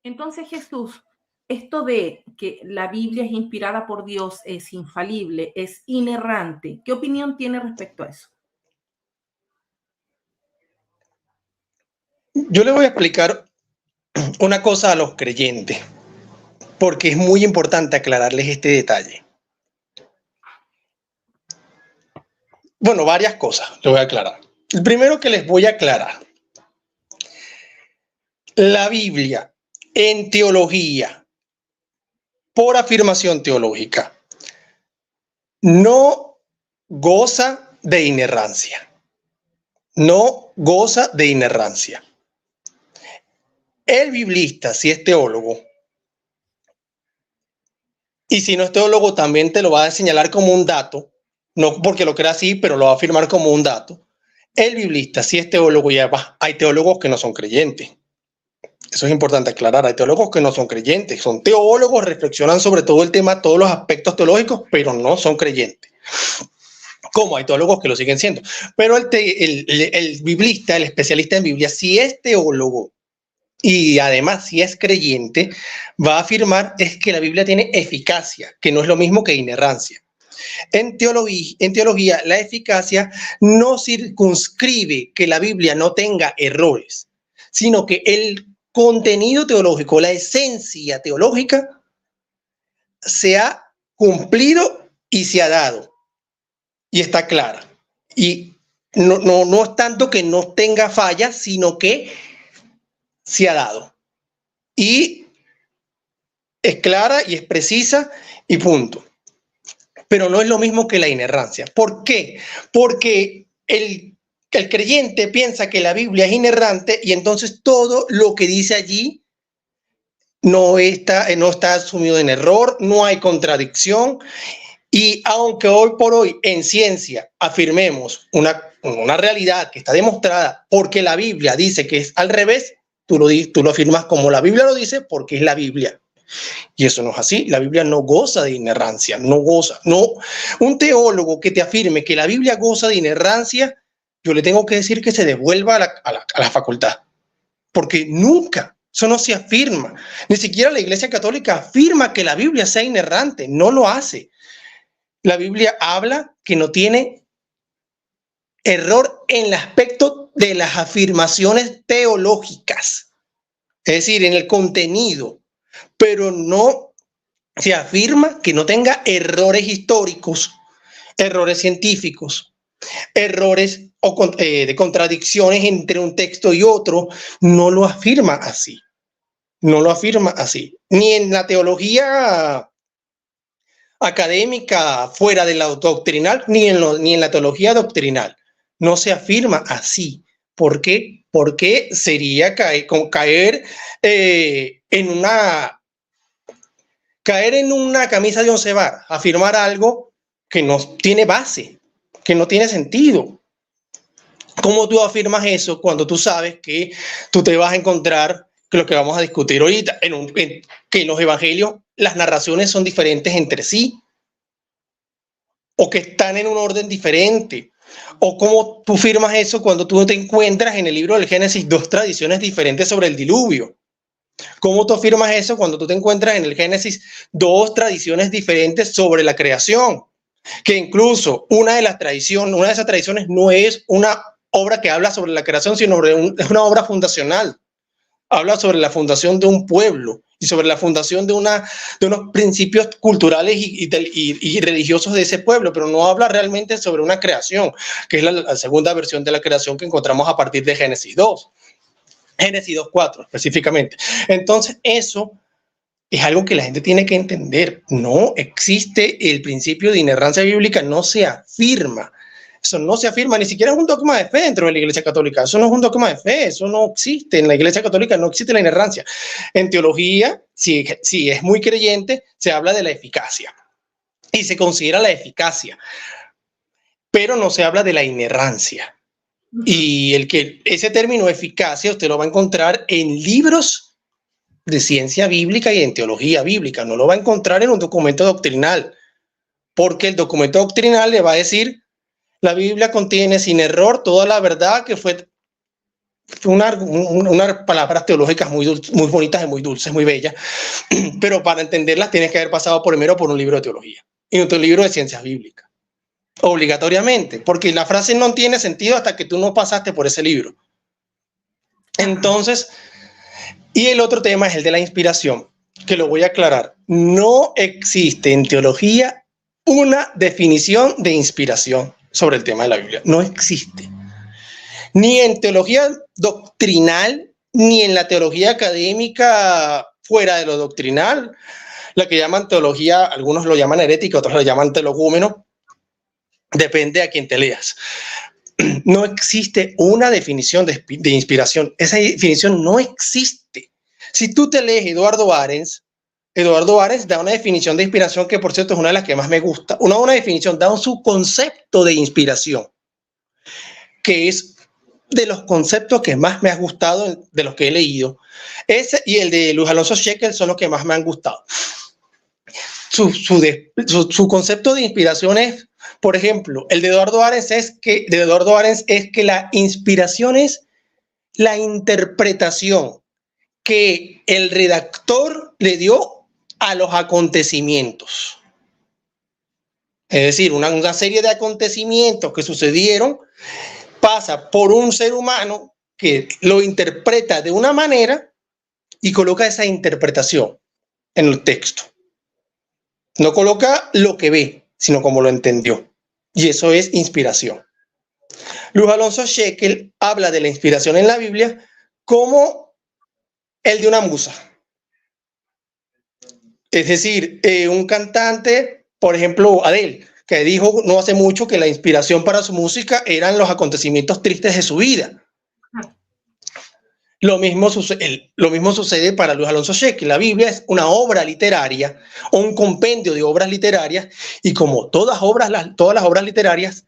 Entonces, Jesús, esto de que la Biblia es inspirada por Dios, es infalible, es inerrante, ¿qué opinión tiene respecto a eso? Yo le voy a explicar una cosa a los creyentes, porque es muy importante aclararles este detalle. Bueno, varias cosas les voy a aclarar. El primero que les voy a aclarar, la Biblia en teología, por afirmación teológica, no goza de inerrancia. No goza de inerrancia. El biblista, si es teólogo, y si no es teólogo, también te lo va a señalar como un dato, no porque lo crea así, pero lo va a afirmar como un dato. El biblista, si es teólogo, ya va, hay teólogos que no son creyentes. Eso es importante aclarar. Hay teólogos que no son creyentes, son teólogos, reflexionan sobre todo el tema, todos los aspectos teológicos, pero no son creyentes. Como hay teólogos que lo siguen siendo. Pero el biblista, el especialista en Biblia, si es teólogo y además si es creyente, va a afirmar es que la Biblia tiene eficacia, que no es lo mismo que inerrancia. En teología, la eficacia no circunscribe que la Biblia no tenga errores, sino que el contenido teológico, la esencia teológica, se ha cumplido y se ha dado. Y está clara. Y no es tanto que no tenga fallas, sino que se ha dado. Y es clara y es precisa y punto. Pero no es lo mismo que la inerrancia. ¿Por qué? Porque el creyente piensa que la Biblia es inerrante y entonces todo lo que dice allí no está asumido en error, no hay contradicción. Y aunque hoy por hoy en ciencia afirmemos una realidad que está demostrada porque la Biblia dice que es al revés, tú lo afirmas como la Biblia lo dice porque es la Biblia. Y eso no es así. La Biblia no goza de inerrancia, no goza. No, un teólogo que te afirme que la Biblia goza de inerrancia, yo le tengo que decir que se devuelva a la facultad. Porque nunca, eso no se afirma. Ni siquiera la Iglesia Católica afirma que la Biblia sea inerrante, no lo hace. La Biblia habla que no tiene error en el aspecto de las afirmaciones teológicas, es decir, en el contenido, pero no se afirma que no tenga errores históricos, errores científicos, errores de contradicciones entre un texto y otro. No lo afirma así. No lo afirma así. Ni en la teología académica fuera de la doctrinal, ni en la teología doctrinal. No se afirma así. ¿Por qué? Porque sería caer en una camisa de once varas, afirmar algo que no tiene base, que no tiene sentido. ¿Cómo tú afirmas eso cuando tú sabes que tú te vas a encontrar, que lo que vamos a discutir ahorita, que en los evangelios las narraciones son diferentes entre sí, o que están en un orden diferente? ¿O cómo tú firmas eso cuando tú te encuentras en el libro del Génesis dos tradiciones diferentes sobre el diluvio? ¿Cómo tú afirmas eso cuando tú te encuentras en el Génesis dos tradiciones diferentes sobre la creación? Que incluso una de esas tradiciones no es una obra que habla sobre la creación, sino es una obra fundacional. Habla sobre la fundación de un pueblo y sobre la fundación de unos principios culturales y religiosos de ese pueblo, pero no habla realmente sobre una creación, que es la segunda versión de la creación que encontramos a partir de Génesis 2. Génesis 2:4 específicamente. Entonces eso es algo que la gente tiene que entender. No existe el principio de inerrancia bíblica, no se afirma. Eso no se afirma, ni siquiera es un dogma de fe dentro de la Iglesia Católica. Eso no es un dogma de fe, eso no existe. En la Iglesia Católica no existe la inerrancia. En teología, si es muy creyente, se habla de la eficacia y se considera la eficacia, pero no se habla de la inerrancia. Y ese término eficacia usted lo va a encontrar en libros de ciencia bíblica y en teología bíblica. No lo va a encontrar en un documento doctrinal, porque el documento doctrinal le va a decir: la Biblia contiene sin error toda la verdad que fue unas palabras teológicas muy bonitas y muy dulces, muy bellas, pero para entenderlas tienes que haber pasado primero por un libro de teología y otro libro de ciencias bíblicas, obligatoriamente, porque la frase no tiene sentido hasta que tú no pasaste por ese libro. Entonces, y el otro tema es el de la inspiración, que lo voy a aclarar. No existe en teología una definición de inspiración sobre el tema de la Biblia. No existe. Ni en teología doctrinal, ni en la teología académica fuera de lo doctrinal, la que llaman teología, algunos lo llaman herética, otros lo llaman teologúmeno, depende a quién te leas. No existe una definición de inspiración. Esa definición no existe. Si tú te lees Eduardo Arens da una definición de inspiración que, por cierto, es una de las que más me gusta. Una definición, da su concepto de inspiración, que es de los conceptos que más me ha gustado de los que he leído. Ese y el de Luis Alonso Shekel son los que más me han gustado. Su concepto de inspiración es, por ejemplo, el de Eduardo Arens es que la inspiración es la interpretación que el redactor le dio a los acontecimientos. Es decir, una serie de acontecimientos que sucedieron pasa por un ser humano que lo interpreta de una manera y coloca esa interpretación en el texto. No coloca lo que ve, sino como lo entendió. Y eso es inspiración. Luis Alonso Shekel habla de la inspiración en la Biblia como el de una musa. Es decir, un cantante, por ejemplo, Adele, que dijo no hace mucho que la inspiración para su música eran los acontecimientos tristes de su vida. Lo mismo sucede para Luis Alonso Shekel. La Biblia es una obra literaria o un compendio de obras literarias, y como todas las obras literarias,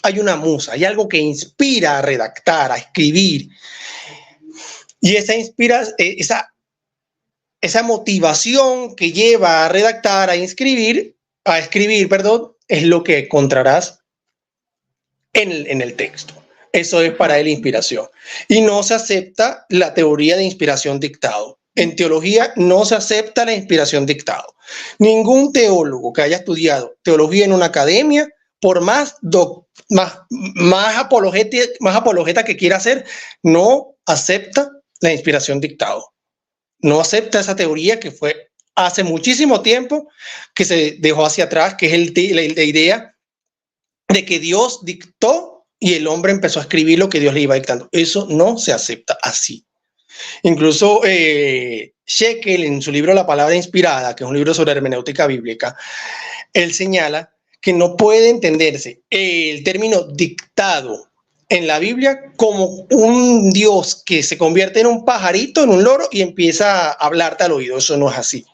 hay una musa, hay algo que inspira a redactar, a escribir. Y esa motivación que lleva a redactar, a escribir, es lo que encontrarás en el texto. Eso es para él inspiración. Y no se acepta la teoría de inspiración dictado. En teología no se acepta la inspiración dictado. Ningún teólogo que haya estudiado teología en una academia, por más apologeta que quiera hacer, no acepta la inspiración dictado. No acepta esa teoría que fue hace muchísimo tiempo, que se dejó hacia atrás, que es la idea de que Dios dictó y el hombre empezó a escribir lo que Dios le iba dictando. Eso no se acepta así. Incluso Shekel, en su libro La Palabra Inspirada, que es un libro sobre hermenéutica bíblica, él señala que no puede entenderse el término dictado en la Biblia como un Dios que se convierte en un pajarito, en un loro, y empieza a hablarte al oído. Eso no es así.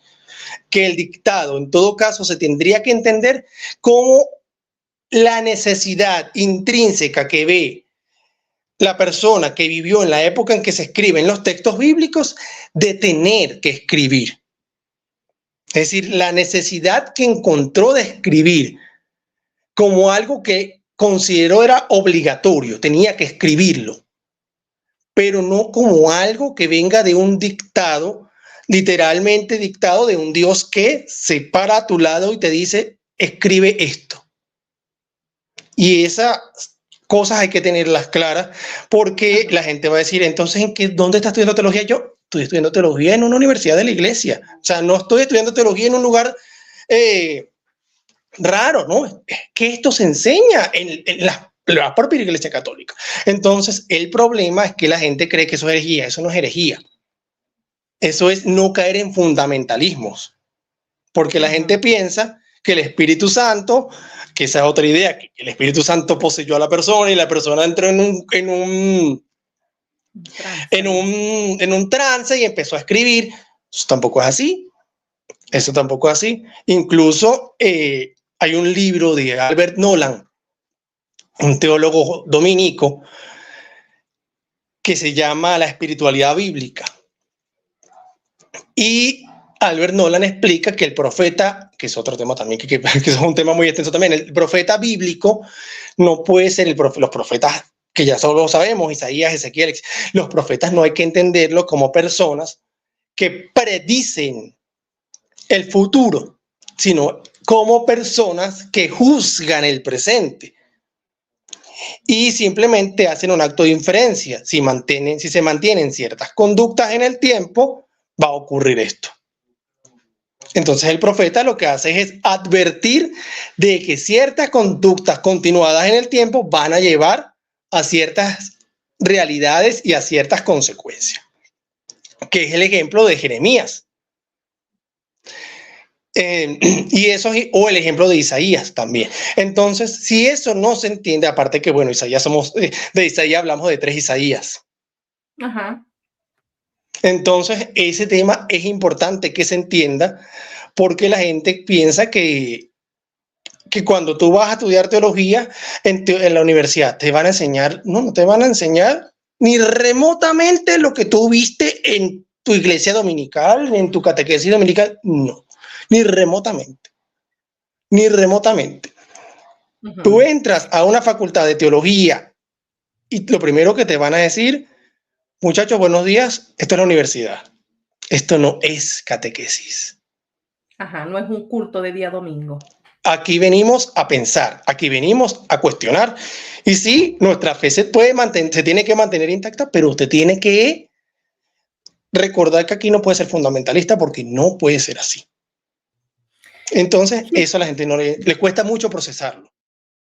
Que el dictado, en todo caso, se tendría que entender como la necesidad intrínseca que ve la persona que vivió en la época en que se escriben los textos bíblicos de tener que escribir. Es decir, la necesidad que encontró de escribir como algo que consideró era obligatorio, tenía que escribirlo, pero no como algo que venga de un dictado, literalmente dictado de un Dios que se para a tu lado y te dice, escribe esto. Y esas cosas hay que tenerlas claras, porque la gente va a decir, entonces, ¿dónde estás estudiando teología? Yo estoy estudiando teología en una universidad de la iglesia. O sea, no estoy estudiando teología en un lugar raro, ¿no? Es que esto se enseña en la propia iglesia católica. Entonces, el problema es que la gente cree que eso es herejía. Eso no es herejía. Eso es no caer en fundamentalismos. Porque la gente piensa que el Espíritu Santo, que esa es otra idea, que el Espíritu Santo poseyó a la persona y la persona entró en un trance y empezó a escribir. Eso tampoco es así. Eso tampoco es así. Incluso hay un libro de Albert Nolan, un teólogo dominico, que se llama La espiritualidad bíblica. Y Albert Nolan explica que el profeta, que es otro tema también, que es un tema muy extenso también, el profeta bíblico no puede ser los profetas que ya solo sabemos, Isaías, Ezequiel, los profetas no hay que entenderlos como personas que predicen el futuro, sino como personas que juzgan el presente y simplemente hacen un acto de inferencia. Si se mantienen ciertas conductas en el tiempo, va a ocurrir esto. Entonces el profeta lo que hace es advertir de que ciertas conductas continuadas en el tiempo van a llevar a ciertas realidades y a ciertas consecuencias, que es el ejemplo de Jeremías. Y eso, o el ejemplo de Isaías también. Entonces, si eso no se entiende, aparte que, bueno, Isaías de Isaías hablamos de 3 Isaías. Ajá. Entonces, ese tema es importante que se entienda, porque la gente piensa que cuando tú vas a estudiar teología en la universidad te van a enseñar, no te van a enseñar ni remotamente lo que tú viste en tu iglesia dominical, en tu catequesis dominical, no, ni remotamente, ni remotamente. Uh-huh. Tú entras a una facultad de teología y lo primero que te van a decir, muchachos, buenos días, esto es la universidad, esto no es catequesis. Ajá, no es un culto de día domingo. Aquí venimos a pensar, aquí venimos a cuestionar. Y sí, nuestra fe se tiene que mantener intacta, pero usted tiene que recordar que aquí no puede ser fundamentalista porque no puede ser así. Entonces, eso a la gente no le cuesta mucho procesarlo.